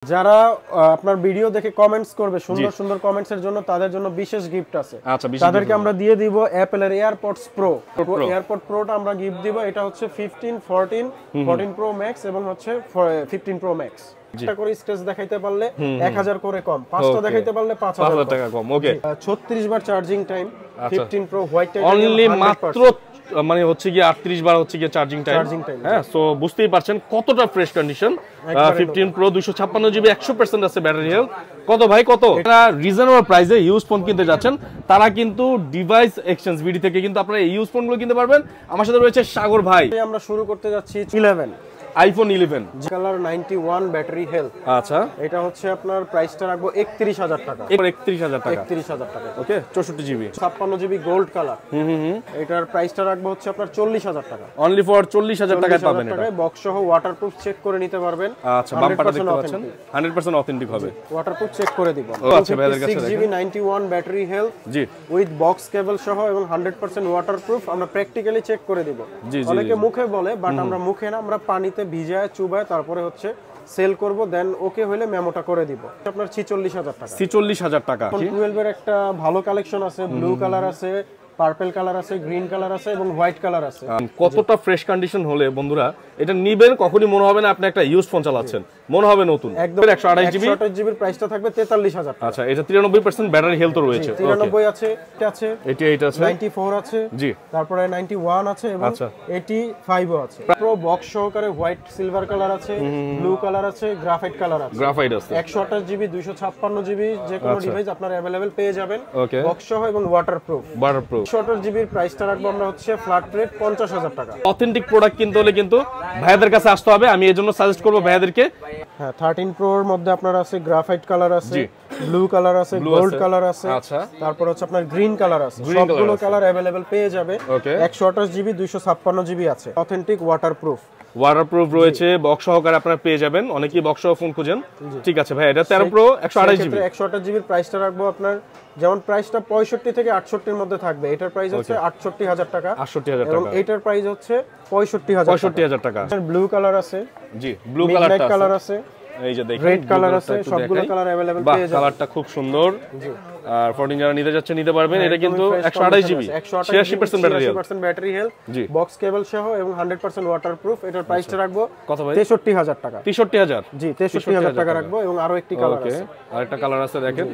যারা আপনার ভিডিও দেখে কমেন্টস করবে সুন্দর সুন্দর কমেন্টস এর জন্য তাদের জন্য বিশেষ গিফট আছে। তাদেরকে আমরা দিয়ে দিব অ্যাপল এর এয়ারপডস প্রো। এয়ারপড প্রোটা আমরা গিফট দিব। এটা হচ্ছে 15, 14, 14 প্রো ম্যাক্স এবং হচ্ছে 15 প্রো ম্যাক্স। একটা করে স্ক্র্যাচ দেখাইতে পারলে 1000 করে কম, পাঁচটা দেখাইতে পারলে 5000 টাকা কম। ওকে 36 বার charging time 15 pro white type only মাত্র মানে হচ্ছে কি 38 বার হচ্ছে কি চার্জিং টাইম। হ্যাঁ, সো বুঝতেই পারছেন কতটা ফ্রেশ কন্ডিশন। 15 প্রো 256 জিবি 100% আছে ব্যাটারি হেলথ। কত ভাই কত? এটা রিজনেবল প্রাইসে ইউজ ফোন কিনতে যাচ্ছেন তারা কিন্তু ডিভাইস এক্সচেঞ্জ বিডি থেকে কিন্তু আপনারা এই ইউজ ফোনগুলো কিনতে পারবেন। আমার সাথে রয়েছে সাগর ভাই। আমরা শুরু করতে যাচ্ছি 11 আইফোন 11 কালার 91 ব্যাটারি হেলথ। আচ্ছা, এটা হচ্ছে আপনার প্রাইসটা রাখবো 31000 টাকা। 31000 টাকা। 31000 টাকা। ওকে 64 জিবি 56 জিবি গোল্ড কালার। এটার প্রাইসটা রাখবো হচ্ছে আপনার 40000 টাকা। অনলি ফর 40000 টাকায় পাবেন এটা। বক্স সহ ওয়াটারপ্রুফ চেক করে নিতে পারবেন। আচ্ছা, বাম্পারটা দেখতে পাচ্ছেন 100% অথেন্টিক হবে। ওয়াটারপ্রুফ চেক করে দিব। আচ্ছা ভাইদের কাছে 6 GB 91 battery health G with box কেবল সহ এবং 100% ওয়াটারপ্রুফ। আমরা প্র্যাকটিক্যালি চেক করে দিব। অনেকে মুখে বলে, বাট আমরা মুখে না, আমরা পানিতে ভিজায় চুবায় তারপরে হচ্ছে সেল করব, দেন ওকে হইলে মেমোটা করে দিব। আপনার 46000 টাকা। 46000 টাকা। 12 এর একটা ভালো কালেকশন আছে, ব্লু কালার আছে, পার্পল কালার আছে, গ্রিন কালার আছে এবং হোয়াইট কালার আছে। কতটা ফ্রেশ কন্ডিশন হলে বন্ধুরা এটা নিবেন, কখনই মনে হবে না আপনি একটা ইউজ ফোন চালাচ্ছেন, মনে হবে নতুন। একদম 128 জিবি। 128 জিবির প্রাইসটা থাকবে 43000 টাকা। আচ্ছা, এটা 93% ব্যাটারি হেলথ রয়েছে। 93 আছে, এটা আছে, 88 আছে, 94 আছে জি, তারপরে 91 আছে এবং 85 ও আছে। প্রো বক্স সহকারে হোয়াইট সিলভার কালার আছে, ব্লু কালার আছে, গ্রাফাইট কালার আছে। গ্রাফাইট আছে। 128 জিবি 256 জিবি যে কোনো ডিভাইস আপনারা अवेलेबल পেয়ে যাবেন। বক্স সহ এবং ওয়াটারপ্রুফ। 128 জিবির প্রাইসটা রাখবো আমরা হচ্ছে ফ্ল্যাট রেট 50000 টাকা। অথেন্টিক প্রোডাক্ট কিনতে হলে কিন্তু ভাইয়াদের কাছে আসতে হবে। আমি এজন্য সাজেস্ট করব ভাইয়াদেরকে। হ্যাঁ, 13 প্রো এর মধ্যে আপনার আছে গ্রাফাইট কালার আছে, ব্লু কালার আছে, গোল্ড কালার আছে, আচ্ছা, তারপর হচ্ছে আপনার গ্রিন কালার আছে। সবগুলো কালার अवेलेबल পেয়ে যাবে। 128 জিবি 256 জিবি আছে। অথেন্টিক ওয়াটারপ্রুফ রয়েছে, বক্স সহকারে আপনারা পেয়ে যাবেন। অনেকেই বক্স সহ ফোন খুঁজেন। ঠিক আছে ভাই, এটা 13 প্রো 128 জিবি। 128 জিবির প্রাইসটা রাখবো আপনার, যেমন প্রাইসটা 65 থেকে 68 এর মধ্যে থাকবে। এটার প্রাইস হচ্ছে 68000 টাকা। 68000 টাকা। এবং এটার প্রাইস হচ্ছে 65000 টাকা। ব্লু কালার আছে, জি, ব্লু কালারটা আছে, কালার আছে, এই যে দেখেন রেড কালার আছে, সবগুলো কালার अवेलेबल পেয়ে যাবেন। কালারটা খুব সুন্দর। জি, আর 14 যারা নিতে যাচ্ছে নিতে পারবেন। এটা কিন্তু 128 জিবি 86% ব্যাটারি হেলথ, বক্স কেবল সহ এবং 100% ওয়াটারপ্রুফ। এটার প্রাইসটা রাখবো কত ভাই? 63000 টাকা। 63000 জি, 63000 টাকা রাখবো। এবং আরো একটি কালার আছে, আরেকটা কালার আছে দেখেন,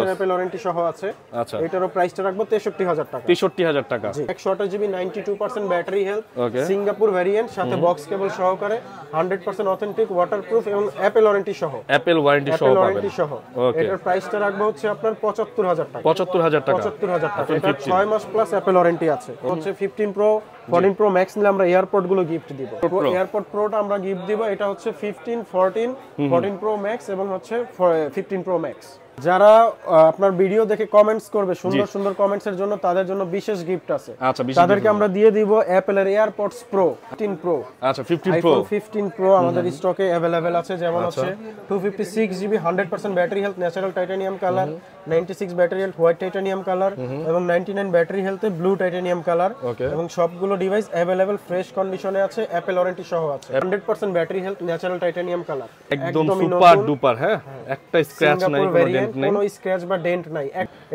অ্যাপল ওয়ারেন্টি সহ আছে। আচ্ছা, এটারও প্রাইসটা রাখবো 63000 টাকা। 63000 টাকা। জি, 128 GB 92% battery health, Singapore variant, সাথে বক্স কেবল সহকারে, 100% অথেন্টিক ওয়াটারপ্রুফ এবং অ্যাপল ওয়ারেন্টি সহ। অ্যাপল ওয়ারেন্টি সহ পাবেন। এটার প্রাইসটা রাখবো হচ্ছে আপনার 75000 টাকা। 75000 টাকা। 75000 টাকা। এটা 6 মাস প্লাস অ্যাপল ওয়ারেন্টি আছে। হচ্ছে 15 প্রো 14 প্রো ম্যাক্স নিলে আমরা এয়ারপড গুলো গিফট দিব। এয়ারপড প্রোটা আমরা গিফট দিব। এটা হচ্ছে 15, 14, 14 প্রো ম্যাক্স এবং হচ্ছে 15 প্রো ম্যাক্স। যারা আপনার ভিডিও দেখে কমেন্টস করবে সুন্দর সুন্দর কমেন্টস এর জন্য তাদের জন্য বিশেষ গিফট আছে। আচ্ছা, তাদেরকে আমরা দিয়ে দিব অ্যাপল এর এয়ারপডস প্রো 15 প্রো। আচ্ছা, 15 প্রো, আইফোন 15 প্রো আমাদের স্টকে अवेलेबल আছে। যেমন হচ্ছে 256 GB 100% battery health, natural titanium colour, 96 battery health white titanium colour এবং 99 ব্যাটারি হেলথে ব্লু টাইটানিয়াম কালার। এবং সবগুলো ডিভাইস अवेलेबल ফ্রেশ কন্ডিশনে আছে, অ্যাপল ওয়ারেন্টি সহ আছে। 100% battery health, natural titanium colour, একদম সুপার ডুপার। হ্যাঁ, একটা স্ক্র্যাচ নাই, কোনো স্ক্র্যাচ বা ডেন্ট নাই।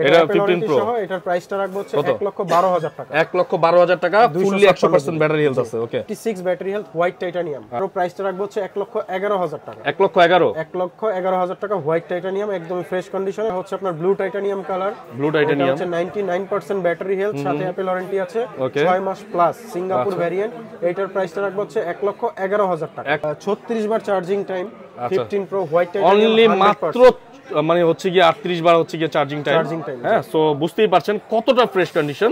এটা 15 প্রো সহ। এটার প্রাইসটা রাখবো হচ্ছে 1,12,000 টাকা। 1,12,000 টাকা। ফুললি 100% ব্যাটারি হেলথ আছে। ওকে, 56 ব্যাটারি হেলথ হোয়াইট টাইটানিয়াম। আর প্রাইসটা রাখবো হচ্ছে 1,11,000 টাকা। 1,11,000 টাকা হোয়াইট টাইটানিয়াম, একদম ফ্রেশ কন্ডিশনে। হচ্ছে আপনার blue titanium colour, blue titanium হচ্ছে 99% ব্যাটারি হেলথ, সাথে অ্যাপল ওয়ারেন্টি আছে 6 মাস প্লাস, সিঙ্গাপুর ভেরিয়েন্ট। এটার প্রাইসটা রাখবো হচ্ছে 1,11,000 টাকা। 36 বার charging time 15 pro white titanium. Only মাত্র মানে হচ্ছে কি 38 বার হচ্ছে কি চার্জিং টাইম। হ্যাঁ, সো বুঝতেই পারছেন কতটা ফ্রেশ কন্ডিশন।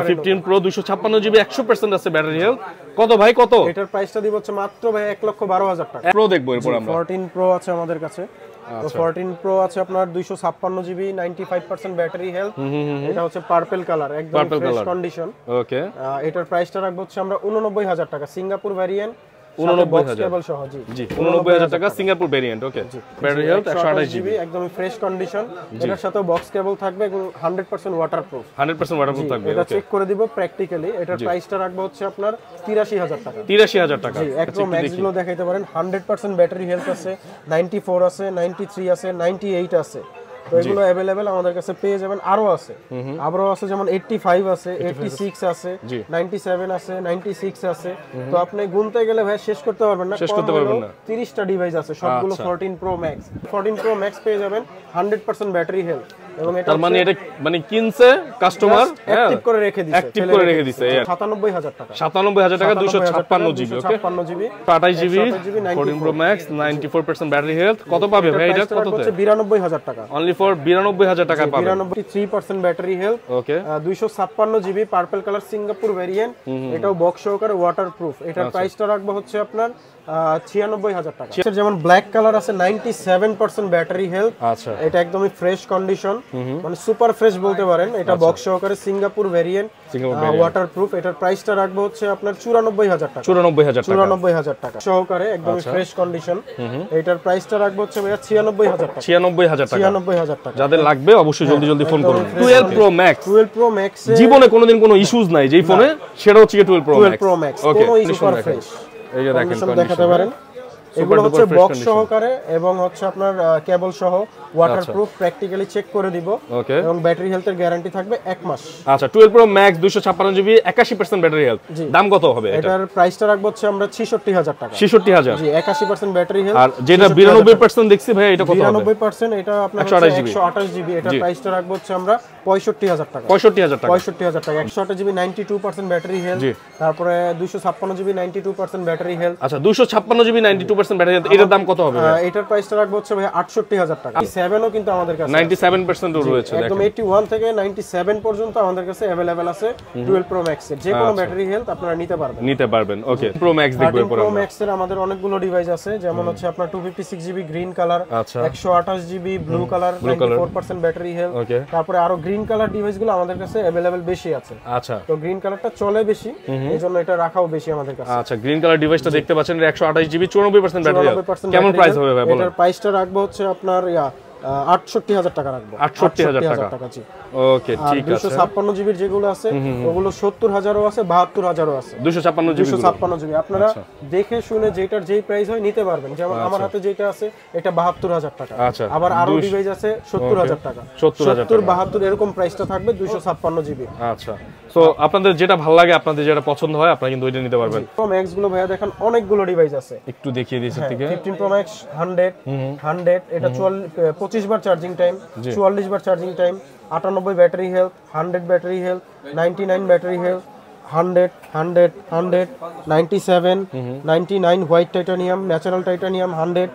15 প্রো 256 জিবি 100% আছে ব্যাটারি হেলথ। কত ভাই কত? এটার প্রাইসটা দিব হচ্ছে মাত্র ভাই 1,12,000 টাকা। প্রো দেখবো এরপর আমরা। 14 প্রো আছে আমাদের কাছে। তো 14 প্রো আছে আপনার 256 জিবি 95% ব্যাটারি হেলথ। এটা হচ্ছে পার্পল কালার, একদম ফ্রেশ কন্ডিশন। ওকে, এটার প্রাইসটা রাখবো হচ্ছে আমরা 89000 টাকা। সিঙ্গাপুর ভেরিয়েন্ট, 89000 কেবল সহ জি 89000 টাকা সিঙ্গাপুর ভেরিয়েন্ট। ওকে, ব্যাটারি হেলথ 128 জিবি একদম ফ্রেশ কন্ডিশন। এটার সাথে বক্স কেবল থাকবে এবং 100% ওয়াটারপ্রুফ। 100% ওয়াটারপ্রুফ থাকবে। এটা চেক করে দিব প্র্যাকটিক্যালি। এটার প্রাইসটা রাখবো হচ্ছে আপনার 83000 টাকা। 83000 টাকা। জি, একদম ম্যাক্স গুলো দেখাইতে পারেন। 100% ব্যাটারি হেলথ আছে, 94 আছে, 93 আছে, 98 আছে। তো এগুলো अवेलेबल আমাদের কাছে পেয়ে যাবেন। আরো আছে যেমন 85 আছে, 86 আছে, 97 আছে, 96 আছে। তো আপনি গুনতে গেলে ভাই শেষ করতে পারবেন না। 30টা ডিভাইস আছে, সবগুলো 14 Pro Max। 14 Pro Max পেয়ে যাবেন 100% ব্যাটারি হেলথ। এবং এটা মানে এটা মানে কিনছে কাস্টমার অ্যাক্টিভ করে রেখে দিয়েছে 97000 টাকা। 97000 টাকা 256 জিবি। ওকে, 56 GB, 28 GB 14 Pro Max 94% battery health. কত পাবে ভাই এটা? কততে? 92000 টাকা। অনলি ফর 92000 টাকা পাবেন। 93% ব্যাটারি হেলথ। ওকে, 256 GB purple colour Singapore variant. এটাও বক্স সহকারে ওয়াটারপ্রুফ। এটার প্রাইসটা রাখবো হচ্ছে আপনার 96000 টাকা। যেমন ব্ল্যাক কালার আছে 97% ব্যাটারি হেলথ। আচ্ছা, এটা একদমই ফ্রেশ কন্ডিশন, মানে সুপার ফ্রেশ বলতে পারেন। এটা বক্স সহকারে সিঙ্গাপুর ভেরিয়েন্ট, ওয়াটারপ্রুফ। এটার প্রাইসটা রাখবো হচ্ছে আপনার 94000 টাকা। 94000 টাকা সহকারে একদমই ফ্রেশ কন্ডিশন। এটার প্রাইসটা রাখবো হচ্ছে 96000 টাকা। 96000 টাকা। যাদের লাগবে অবশ্যই জলদি ফোন করুন। 12 Pro Max। 12 Pro Max জীবনে কোনোদিন কোনো ইস্যুস নাই যেই ফোনে, সেটা হচ্ছে 12 Pro Max। ওকে, সুপার ফ্রেশ। এই যে দেখেন দেখাতে পারেন। এগুলো হচ্ছে বক্স সহকারে এবং হচ্ছে আপনার কেবল সহ ওয়াটারপ্রুফ। প্র্যাকটিক্যালি চেক করে দিব। ওকে, এবং ব্যাটারি হেলথের গ্যারান্টি থাকবে 1 মাস। আচ্ছা, 12 Pro Max 256 GB 81% battery health. দাম কত হবে এটা? এটার প্রাইসটা রাখবো হচ্ছে আমরা 66000 টাকা। 66000 জি, 81% ব্যাটারি হেলথ। আর যেটা 92% দেখছি ভাই, এটা কত হবে? 92% এটা আপনার 128 জিবি। এটার প্রাইসটা রাখবো হচ্ছে আমরা 65000 টাকা। 65000 টাকা। 65000 টাকা। 128 জিবি 92% ব্যাটারি হেলথ। তারপরে 256 জিবি 92% ব্যাটারি হেলথ। আচ্ছা, 256 জিবি 92% ব্যাটারি হেলথ। এটার দাম কত হবে? এটার প্রাইসটা রাখবো হচ্ছে ভাই 68000 টাকা। 7 ও কিন্তু আমাদের কাছে 97% রয়েছে। একদম 81 থেকে 97 পর্যন্ত আমাদের কাছে अवेलेबल আছে 12 Pro Max এর। যে কোনো ব্যাটারি হেলথ আপনারা নিতে পারবেন। ওকে, Pro Max দেখব এরপর Pro আমরা। Max এর আমাদের অনেকগুলো ডিভাইস আছে, যেমন হচ্ছে আপনার 256 GB green colour, 128 GB blue colour, 94% battery health. তারপরে আরো গ্রিন কালার ডিভাইসগুলো আমাদের কাছে अवेलेबल বেশি আছে। আচ্ছা, তো গ্রিন কালারটা চলে বেশি, এইজন্য এটা রাখাও বেশি আমাদের কাছে। আচ্ছা, গ্রিন কালার ডিভাইসটা দেখতে পাচ্ছেন, 128 জিবি 94% ব্যাটারি হেলথ। কেমন প্রাইস হবে ভাই বলেন? এটার প্রাইসটা রাখবো হচ্ছে আপনার 68000 টাকা রাখবো। 68000 টাকা। জি, ওকে, ঠিক আছে। 256 জিবির যেগুলো আছে ওগুলো 70000ও আছে, 72000ও আছে। 256 জিবি আপনারা দেখে শুনে যেটার যেই প্রাইস হয় নিতে পারবেন। যেমন আমার হাতে যেটা আছে এটা 72000 টাকা। আবার আরো ডিভাইস আছে 70000 টাকা। 70 72 এরকম প্রাইসটা থাকবে 256 জিবি। আচ্ছা, সো আপনাদের যেটা ভালো লাগে, আপনাদের যেটা পছন্দ হয়, আপনারা কিন্তু ওইটা নিতে পারবেন। Pro Max গুলো ভাইয়া দেখেন অনেকগুলো ডিভাইস আছে, একটু দেখিয়ে দিয়েছি থেকে। 15 Pro Max 100 এটা 25 বার চার্জিং টাইম, 44 বার charging time, 98 battery health, 100 battery health, 99 battery health, 100 97 99 white titanium, natural titanium 100।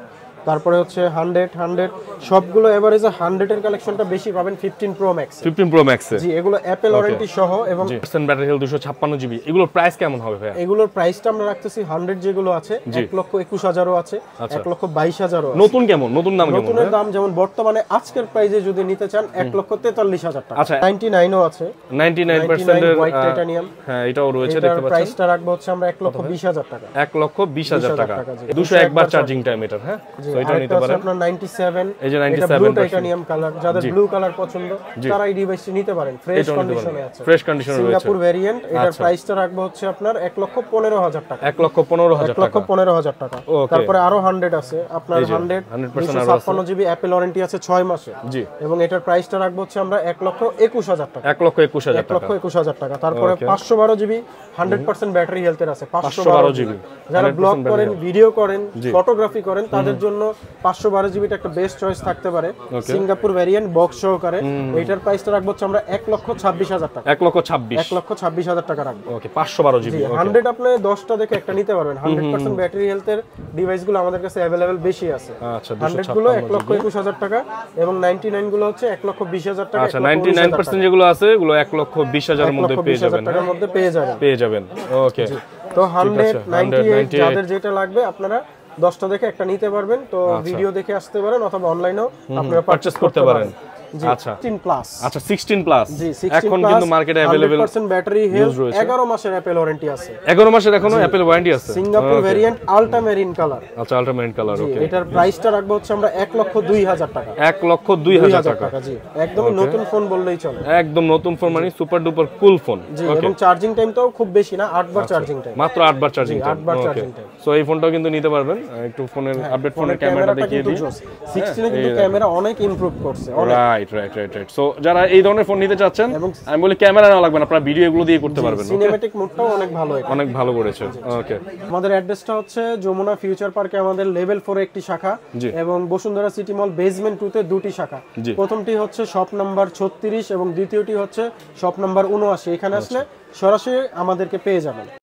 তারপরে হচ্ছে 100 সবগুলো এভারেজে 100 এর কালেকশনটা বেশি পাবেন 15 Pro Max। 15 Pro Max জি, এগুলো অ্যাপল ওয়ারেন্টি সহ এবং ব্যাটারি হেলথ 256 জিবি। এগুলোর প্রাইস কেমন হবে ভাই? এগুলোর প্রাইসটা আমরা রাখতেছি 100 যেগুলো আছে 1,21,000 আছে, 1,22,000 আছে। নতুন কেমন? নতুন দাম কেমন? নতুনের দাম যেমন বর্তমানে আজকের প্রাইসে যদি নিতে চান 1,43,000 টাকা। আচ্ছা, 99 ও আছে, 99% এর হোয়াইট টাইটানিয়াম। হ্যাঁ, এটাও রয়েছে দেখতে পাচ্ছেন। প্রাইসটা রাখবো হচ্ছে আমরা 1,20,000 টাকা। 1,20,000 টাকা। 201 বার চার্জিং টাইম এটার। হ্যাঁ, সো এটা নিতে পারেন। আপনার 97, এই যে 97 ব্লু টাইটানিয়াম কালার, যাদের ব্লু কালার পছন্দ তারা এই ডিভাইসটি নিতে পারেন। ফ্রেশ কন্ডিশনে আছে, ফ্রেশ কন্ডিশনে রয়েছে। Singapore variant. এটার প্রাইসটা রাখবো হচ্ছে আপনার 1,15,000 টাকা। 1,15,000 টাকা। তারপরে আরো 100 আছে আপনার 100 256 জিবি অ্যাপল ওয়ারেন্টি আছে 6 মাসে। জি, এবং এটার প্রাইসটা রাখবো হচ্ছে আমরা 1,21,000 টাকা। 1,21,000 টাকা। তারপরে 512 জিবি 100% ব্যাটারি হেলথের আছে। 512 জিবি যারা ব্লগ করেন, ভিডিও করেন, ফটোগ্রাফি করেন, তাদের জন্য 512 জিবিটা একটা বেস্ট চয়েস থাকতে পারে। সিঙ্গাপুর ভেরিয়েন্ট বক্স সহকারে। এটার প্রাইসটা রাখবো হচ্ছে আমরা 1,26,000 টাকা। 1,26,000 টাকা রাখবো। ওকে, 512 জিবি। 100 আপনি 10টা দেখে একটা নিতে পারবেন। 100% ব্যাটারি হেলথের ডিভাইসগুলো আমাদের কাছে अवेलेबल বেশি আছে। আচ্ছা, 100 গুলো 1,21,000 টাকা এবং 99 গুলো হচ্ছে 1,20,000 টাকা। আচ্ছা, 99% যেগুলো আছে এগুলো 1,20,000 এর মধ্যে পেয়ে যাবেন। টাকার মধ্যে পেয়ে যাবেন। ওকে, তো 100 98 যাদের যেটা লাগবে আপনারা 10টা দেখে একটা নিতে পারবেন। তো ভিডিও দেখে আসতে পারেন অথবা অনলাইনেও আপনারা পারচেজ করতে পারেন। আচ্ছা 16 প্লাস। আচ্ছা 16 প্লাস জি 16 এখন কিন্তু মার্কেটে अवेलेबल 100% ব্যাটারি হেলথ, 11 মাসের অ্যাপল ওয়ারেন্টি আছে। 11 মাসের এখনো অ্যাপল ওয়ারেন্টি আছে। Singapore variant ultra marine colour. আচ্ছা আলট্রা মেরিন কালার, ওকে। এটার প্রাইসটা রাখবো হচ্ছে আমরা 1,02,000 টাকা। 1,02,000 টাকা। জি একদমই নতুন ফোন বললেই চলে। একদম নতুন ফোন মানে সুপার ডুপার কুল ফোন। জি এবং চার্জিং টাইমটাও খুব বেশি না, 8 বার চার্জিং টাইম। মাত্র 8 বার চার্জিং টাইম। 8 বার চার্জিং টাইম। সো এই ফোনটাও কিন্তু নিতে পারবেন। একটু ফোনের আপডেট ফোনের ক্যামেরাটা দেখিয়ে দিই। 16 এ কিন্তু ক্যামেরা অনেক ইমপ্রুভ করছে। রাইট। সো যারা এই ধরনের ফোন নিতে চাচ্ছেন, আমি বলি ক্যামেরা নাও লাগবে না, আপনারা ভিডিও এগুলো দিয়ে করতে পারবেন। সিনেম্যাটিক মোডটাও অনেক ভালো, অনেক ভালো করেছে। ওকে। আমাদের অ্যাড্রেসটা হচ্ছে যমুনা ফিউচার পার্কে আমাদের লেভেল 4 একটি শাখা এবং বসুন্ধরা সিটি মল বেসমেন্ট 2 তে দুটি শাখা। প্রথমটি হচ্ছে শপ নাম্বার 36 এবং দ্বিতীয়টি হচ্ছে শপ নাম্বার 79। এখানে আসলে সরাসরি আমাদেরকে পেয়ে যাবেন।